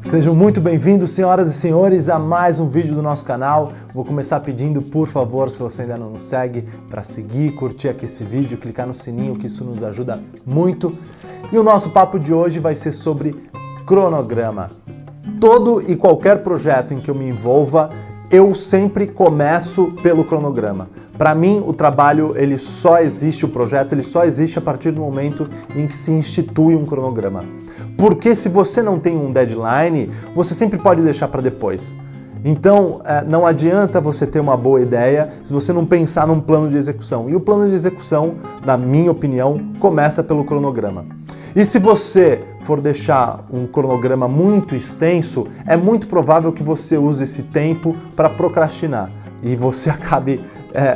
Sejam muito bem-vindos, senhoras e senhores, a mais um vídeo do nosso canal. Vou começar pedindo, por favor, se você ainda não nos segue, para seguir, curtir aqui esse vídeo, clicar no sininho, que isso nos ajuda muito. E o nosso papo de hoje vai ser sobre cronograma. Todo e qualquer projeto em que eu me envolva, eu sempre começo pelo cronograma. Para mim, o trabalho, o projeto, ele só existe a partir do momento em que se institui um cronograma. Porque se você não tem um deadline, você sempre pode deixar para depois. Então, não adianta você ter uma boa ideia se você não pensar num plano de execução. E o plano de execução, na minha opinião, começa pelo cronograma. E se você for deixar um cronograma muito extenso, é muito provável que você use esse tempo para procrastinar. E você acabe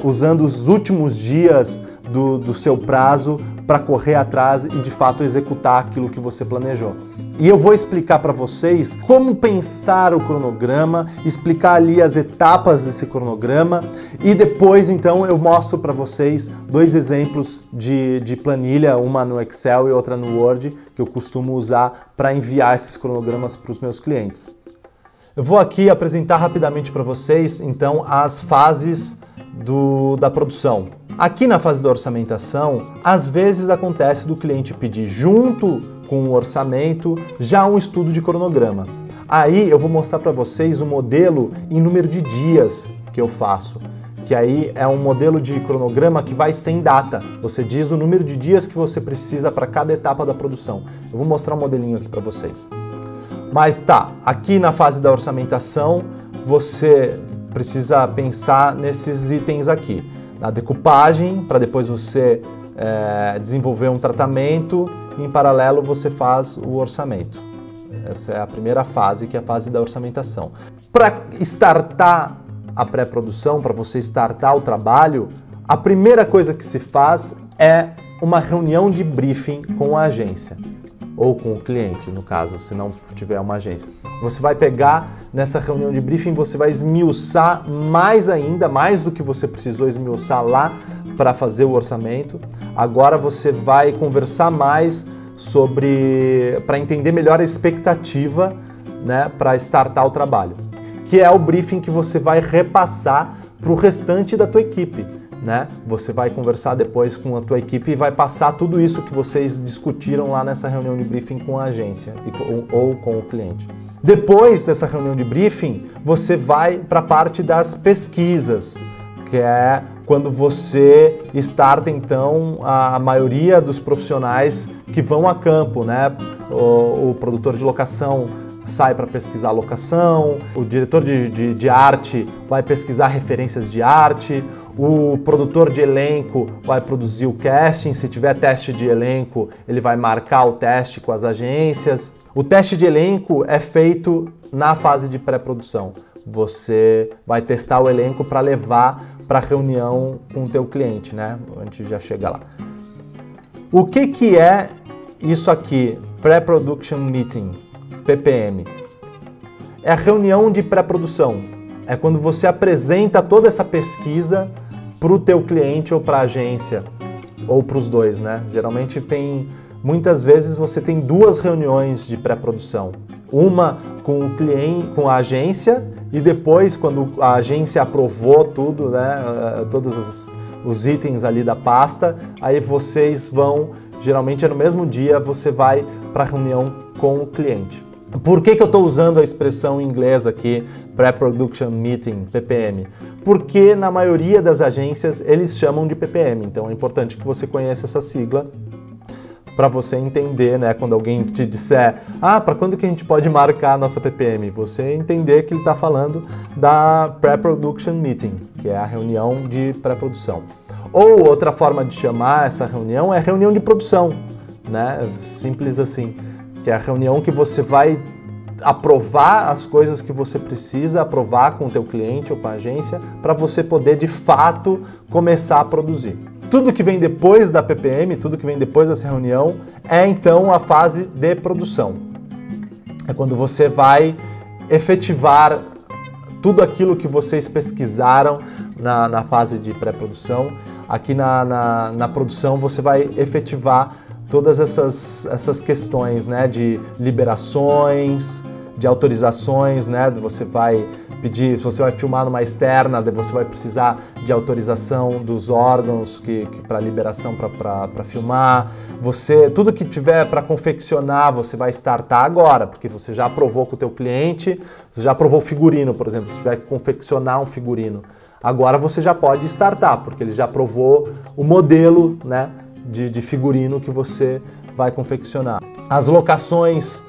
usando os últimos dias do seu prazo para correr atrás e de fato executar aquilo que você planejou. E eu vou explicar para vocês como pensar o cronograma, explicar ali as etapas desse cronograma e depois então eu mostro para vocês dois exemplos de planilha, uma no Excel e outra no Word, que eu costumo usar para enviar esses cronogramas para os meus clientes. Eu vou aqui apresentar rapidamente para vocês então as fases da produção. Aqui na fase da orçamentação, às vezes acontece do cliente pedir junto com o orçamento já um estudo de cronograma. Aí eu vou mostrar para vocês o modelo em número de dias que eu faço, que aí é um modelo de cronograma que vai sem data. Você diz o número de dias que você precisa para cada etapa da produção. Eu vou mostrar um modelinho aqui para vocês. Mas tá, aqui na fase da orçamentação, você precisa pensar nesses itens aqui. Na decupagem, para depois você desenvolver um tratamento e em paralelo você faz o orçamento. Essa é a primeira fase, que é a fase da orçamentação. Para startar a pré-produção, para você startar o trabalho, a primeira coisa que se faz é uma reunião de briefing com a agência. Ou com o cliente, no caso, se não tiver uma agência. Você vai pegar nessa reunião de briefing, você vai esmiuçar mais ainda, mais do que você precisou esmiuçar lá para fazer o orçamento. Agora você vai conversar mais para entender melhor a expectativa, né, para startar o trabalho. Que é o briefing que você vai repassar para o restante da tua equipe. Né? Você vai conversar depois com a tua equipe e vai passar tudo isso que vocês discutiram lá nessa reunião de briefing com a agência ou com o cliente. Depois dessa reunião de briefing, você vai para a parte das pesquisas, que é quando você starta então a maioria dos profissionais que vão a campo, né? O produtor de locação sai para pesquisar a locação, o diretor de arte vai pesquisar referências de arte, o produtor de elenco vai produzir o casting, se tiver teste de elenco, ele vai marcar o teste com as agências. O teste de elenco é feito na fase de pré-produção. Você vai testar o elenco para levar para a reunião com o teu cliente, né? A gente já chega lá. O que é isso aqui? Pre-Production Meeting. PPM. É a reunião de pré-produção. É quando você apresenta toda essa pesquisa para o teu cliente ou para a agência, ou para os dois, né? Geralmente muitas vezes você tem duas reuniões de pré-produção. Uma com o cliente, com a agência, e depois, quando a agência aprovou tudo, né? Todos os itens ali da pasta, aí vocês vão, geralmente é no mesmo dia, você vai para a reunião com o cliente. Por que eu estou usando a expressão em inglês aqui, Pre-Production Meeting, PPM? Porque na maioria das agências eles chamam de PPM, então é importante que você conheça essa sigla para você entender, né, quando alguém te disser, para quando que a gente pode marcar a nossa PPM? Você entender que ele está falando da Pre-Production Meeting, que é a reunião de pré-produção. Ou outra forma de chamar essa reunião é reunião de produção, né? Simples assim. Que é a reunião que você vai aprovar as coisas que você precisa aprovar com o teu cliente ou com a agência para você poder de fato começar a produzir. Tudo que vem depois da PPM, tudo que vem depois dessa reunião é então a fase de produção. É quando você vai efetivar tudo aquilo que vocês pesquisaram na fase de pré-produção. Aqui na produção você vai efetivar todas essas questões, né, de liberações, de autorizações, né, você vai pedir, se você vai filmar numa externa, você vai precisar de autorização dos órgãos para liberação para filmar. Tudo que tiver para confeccionar, você vai startar agora, porque você já aprovou com o teu cliente, você já aprovou o figurino, por exemplo, se tiver que confeccionar um figurino. Agora você já pode startar, porque ele já aprovou o modelo, né, de figurino que você vai confeccionar. As locações,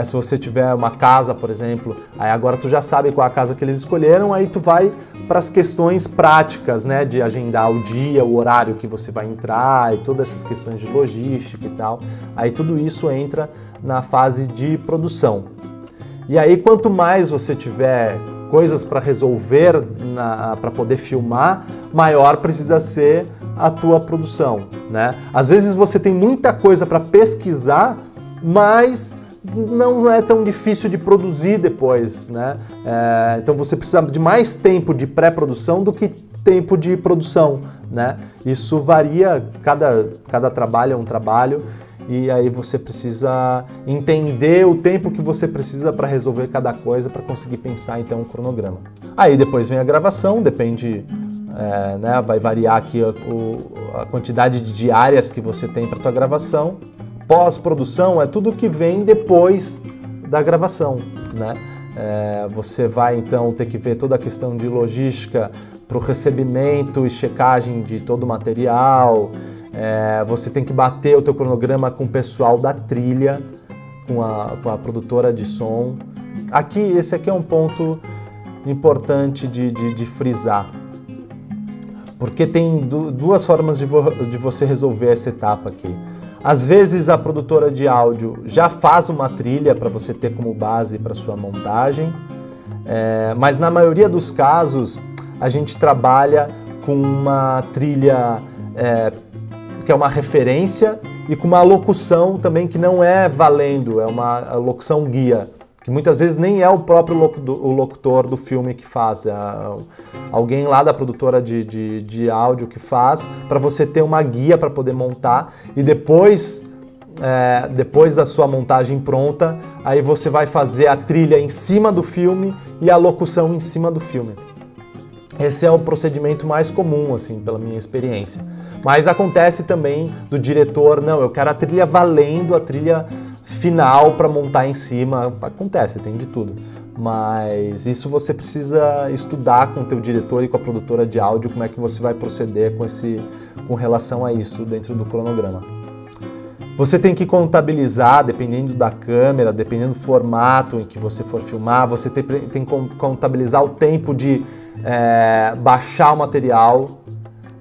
se você tiver uma casa, por exemplo, aí agora tu já sabe qual a casa que eles escolheram, aí tu vai para as questões práticas, né, de agendar o dia, o horário que você vai entrar e todas essas questões de logística e tal. Aí tudo isso entra na fase de produção. E aí quanto mais você tiver coisas para resolver, para poder filmar, maior precisa ser a tua produção, né? Às vezes você tem muita coisa para pesquisar, mas não é tão difícil de produzir depois, né? Então você precisa de mais tempo de pré-produção do que tempo de produção, né? Isso varia, cada trabalho é um trabalho, e aí você precisa entender o tempo que você precisa para resolver cada coisa, para conseguir pensar então um cronograma. Aí depois vem a gravação, depende, né, vai variar aqui a quantidade de diárias que você tem para tua gravação. Pós-produção é tudo que vem depois da gravação, né? Você vai então ter que ver toda a questão de logística para o recebimento e checagem de todo o material. Você tem que bater o teu cronograma com o pessoal da trilha, com a produtora de som. Esse aqui é um ponto importante de frisar, porque tem duas formas de você resolver essa etapa aqui. Às vezes a produtora de áudio já faz uma trilha para você ter como base para sua montagem, mas na maioria dos casos a gente trabalha com uma trilha que é uma referência e com uma locução também que não é valendo, é uma locução guia, que muitas vezes nem é o próprio locutor do filme que faz, alguém lá da produtora de áudio que faz, para você ter uma guia para poder montar, e depois da sua montagem pronta, aí você vai fazer a trilha em cima do filme e a locução em cima do filme. Esse é o procedimento mais comum, assim, pela minha experiência. Mas acontece também do diretor, não, eu quero a trilha valendo, a trilha final para montar em cima. Acontece, tem de tudo. Mas isso você precisa estudar com o teu diretor e com a produtora de áudio, como é que você vai proceder com relação a isso dentro do cronograma. Você tem que contabilizar, dependendo da câmera, dependendo do formato em que você for filmar, você tem que contabilizar o tempo de baixar o material,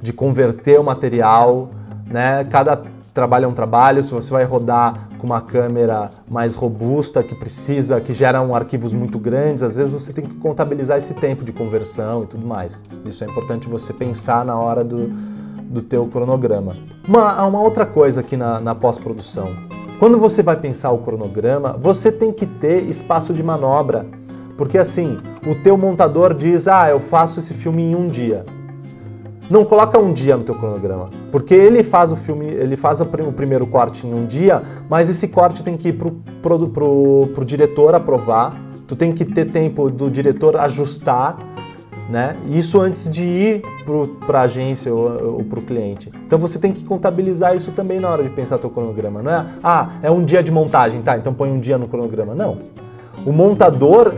de converter o material, né? Cada trabalho é um trabalho. Se você vai rodar com uma câmera mais robusta, que geram arquivos muito grandes, às vezes você tem que contabilizar esse tempo de conversão e tudo mais. Isso é importante você pensar na hora do teu cronograma. Uma outra coisa aqui na pós-produção. Quando você vai pensar o cronograma, você tem que ter espaço de manobra. Porque assim, o teu montador diz, eu faço esse filme em um dia. Não coloca um dia no teu cronograma, porque ele faz o filme, ele faz o primeiro corte em um dia, mas esse corte tem que ir pro diretor aprovar, tu tem que ter tempo do diretor ajustar, né? Isso antes de ir para a agência ou para o cliente. Então você tem que contabilizar isso também na hora de pensar teu cronograma. Não é, é um dia de montagem, tá, então põe um dia no cronograma. Não. O montador,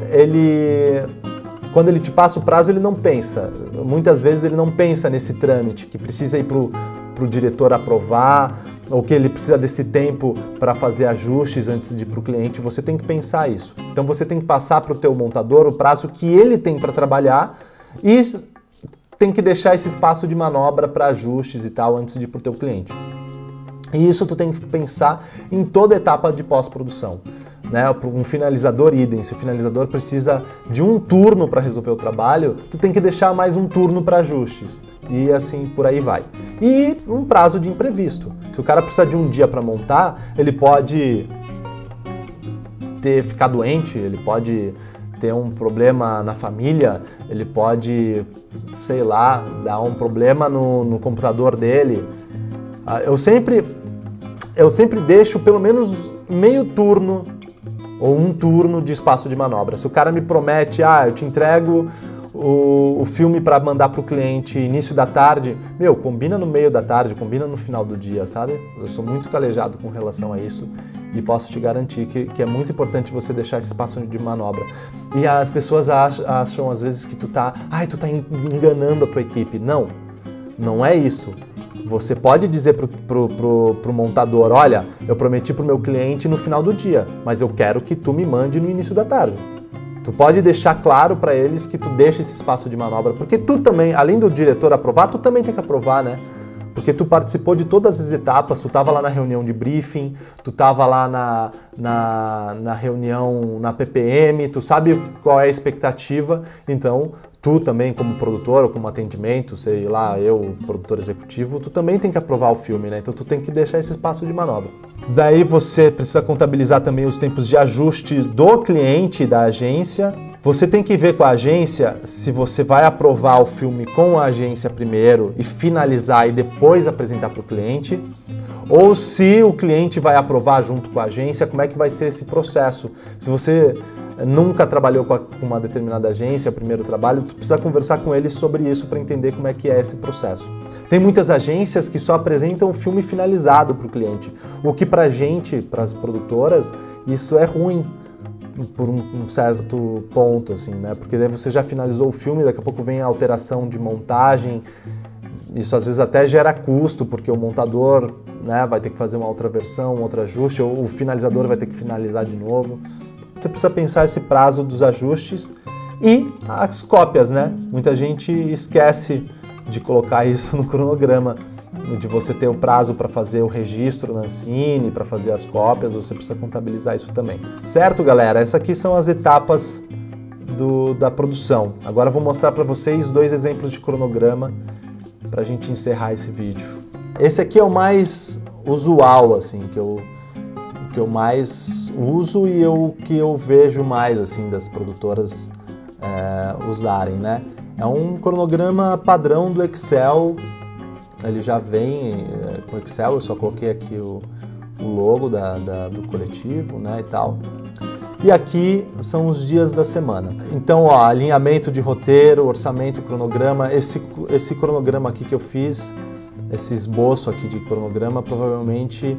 quando ele te passa o prazo, ele não pensa. Muitas vezes ele não pensa nesse trâmite, que precisa ir para o diretor aprovar, ou que ele precisa desse tempo para fazer ajustes antes de ir para o cliente. Você tem que pensar isso. Então você tem que passar para o teu montador o prazo que ele tem para trabalhar e tem que deixar esse espaço de manobra para ajustes e tal antes de ir para o teu cliente. E isso tu tem que pensar em toda etapa de pós-produção. Né, um finalizador idem, se o finalizador precisa de um turno para resolver o trabalho, tu tem que deixar mais um turno para ajustes, e assim por aí vai. E um prazo de imprevisto, se o cara precisar de um dia para montar, ele pode ficar doente, ele pode ter um problema na família, ele pode, sei lá, dar um problema no computador dele. Eu sempre deixo pelo menos meio turno ou um turno de espaço de manobra. Se o cara me promete, eu te entrego o filme para mandar para o cliente início da tarde, combina no meio da tarde, combina no final do dia, sabe? Eu sou muito calejado com relação a isso e posso te garantir que é muito importante você deixar esse espaço de manobra. E as pessoas acham às vezes que tu tá enganando a tua equipe. Não, não é isso. Você pode dizer pro montador, olha, eu prometi pro meu cliente no final do dia, mas eu quero que tu me mande no início da tarde. Tu pode deixar claro para eles que tu deixa esse espaço de manobra, porque tu também, além do diretor aprovar, tu também tem que aprovar, né? Porque tu participou de todas as etapas, tu estava lá na reunião de briefing, tu estava lá na reunião na PPM, tu sabe qual é a expectativa, então tu também como produtor ou como atendimento, sei lá, eu, produtor executivo, tu também tem que aprovar o filme, né? Então tu tem que deixar esse espaço de manobra. Daí você precisa contabilizar também os tempos de ajuste do cliente, da agência. Você tem que ver com a agência se você vai aprovar o filme com a agência primeiro e finalizar e depois apresentar para o cliente, ou se o cliente vai aprovar junto com a agência, como é que vai ser esse processo. Se você nunca trabalhou com uma determinada agência, primeiro trabalho, tu precisa conversar com eles sobre isso para entender como é que é esse processo. Tem muitas agências que só apresentam o filme finalizado para o cliente, o que para a gente, para as produtoras, isso é ruim por um certo ponto, assim, né? Porque daí você já finalizou o filme, daqui a pouco vem a alteração de montagem, isso às vezes até gera custo, porque o montador, né, vai ter que fazer uma outra versão, um outro ajuste, ou o finalizador vai ter que finalizar de novo. Você precisa pensar esse prazo dos ajustes e as cópias, né? Muita gente esquece de colocar isso no cronograma, de você ter o prazo para fazer o registro na Ancine, para fazer as cópias, você precisa contabilizar isso também. Certo, galera? Essas aqui são as etapas da produção. Agora eu vou mostrar para vocês 2 exemplos de cronograma para a gente encerrar esse vídeo. Esse aqui é o mais usual, assim, que eu mais uso e que eu vejo mais, assim, das produtoras usarem, né? É um cronograma padrão do Excel. Ele já vem com Excel, eu só coloquei aqui o logo do coletivo, né, e tal. E aqui são os dias da semana. Então, ó, alinhamento de roteiro, orçamento, cronograma. Esse cronograma aqui que eu fiz, esse esboço aqui de cronograma, provavelmente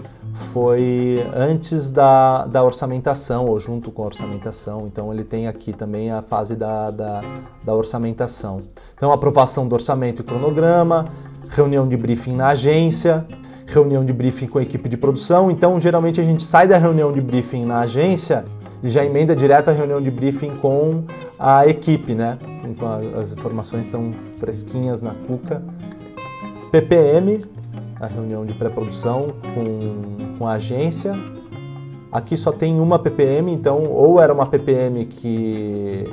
foi antes da orçamentação, ou junto com a orçamentação. Então ele tem aqui também a fase da orçamentação. Então, aprovação do orçamento e cronograma, reunião de briefing na agência, reunião de briefing com a equipe de produção. Então, geralmente a gente sai da reunião de briefing na agência e já emenda direto a reunião de briefing com a equipe, né? Então, as informações estão fresquinhas na cuca. PPM, a reunião de pré-produção com a agência. Aqui só tem uma PPM, então ou era uma PPM que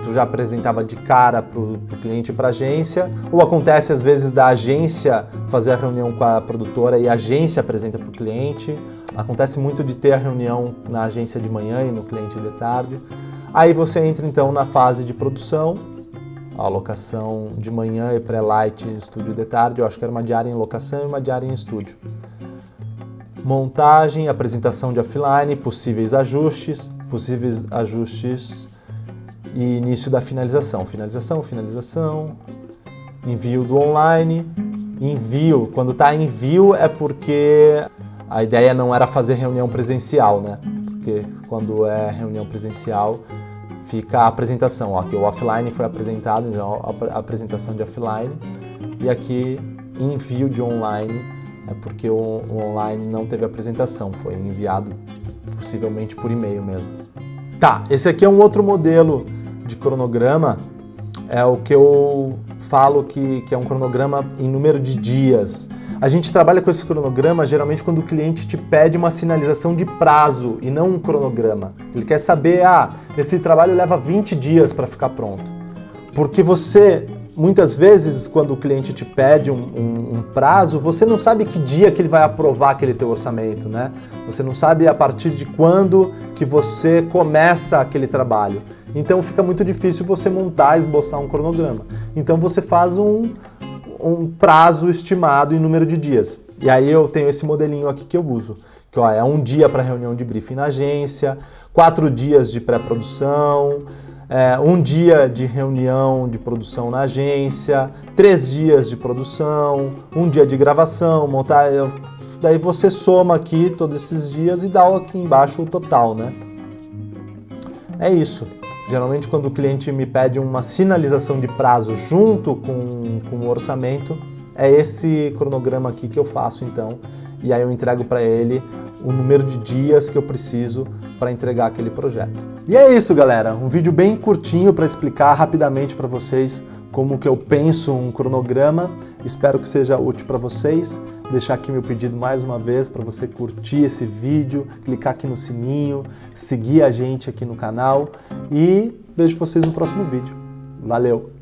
tu já apresentava de cara para o cliente e para a agência, ou acontece às vezes da agência fazer a reunião com a produtora e a agência apresenta para o cliente. Acontece muito de ter a reunião na agência de manhã e no cliente de tarde. Aí você entra então na fase de produção, a locação de manhã e pré-light em estúdio de tarde. Eu acho que era uma diária em locação e uma diária em estúdio. Montagem, apresentação de offline, possíveis ajustes e início da finalização. Finalização, envio do online. Envio, quando está envio é porque a ideia não era fazer reunião presencial, né? Porque quando é reunião presencial fica a apresentação. Ó, aqui o offline foi apresentado, então a apresentação de offline. E aqui envio de online é porque o online não teve apresentação, foi enviado possivelmente por e-mail mesmo. Tá, esse aqui é um outro modelo de cronograma, é o que eu falo que é um cronograma em número de dias. A gente trabalha com esse cronograma geralmente quando o cliente te pede uma sinalização de prazo e não um cronograma. Ele quer saber, esse trabalho leva 20 dias para ficar pronto. Porque você muitas vezes, quando o cliente te pede um prazo, você não sabe que dia que ele vai aprovar aquele teu orçamento, né? Você não sabe a partir de quando que você começa aquele trabalho. Então fica muito difícil você montar, esboçar um cronograma. Então você faz um prazo estimado em número de dias. E aí eu tenho esse modelinho aqui que eu uso, que ó, é 1 dia para reunião de briefing na agência, 4 dias de pré-produção, 1 dia de reunião de produção na agência, 3 dias de produção, 1 dia de gravação, montar. Daí você soma aqui todos esses dias e dá aqui embaixo o total, né? É isso. Geralmente quando o cliente me pede uma sinalização de prazo junto com o orçamento, é esse cronograma aqui que eu faço então, e aí eu entrego para ele o número de dias que eu preciso para entregar aquele projeto. E é isso, galera, um vídeo bem curtinho para explicar rapidamente para vocês como que eu penso um cronograma. Espero que seja útil para vocês. Deixar aqui meu pedido mais uma vez para você curtir esse vídeo, clicar aqui no sininho, seguir a gente aqui no canal e vejo vocês no próximo vídeo. Valeu!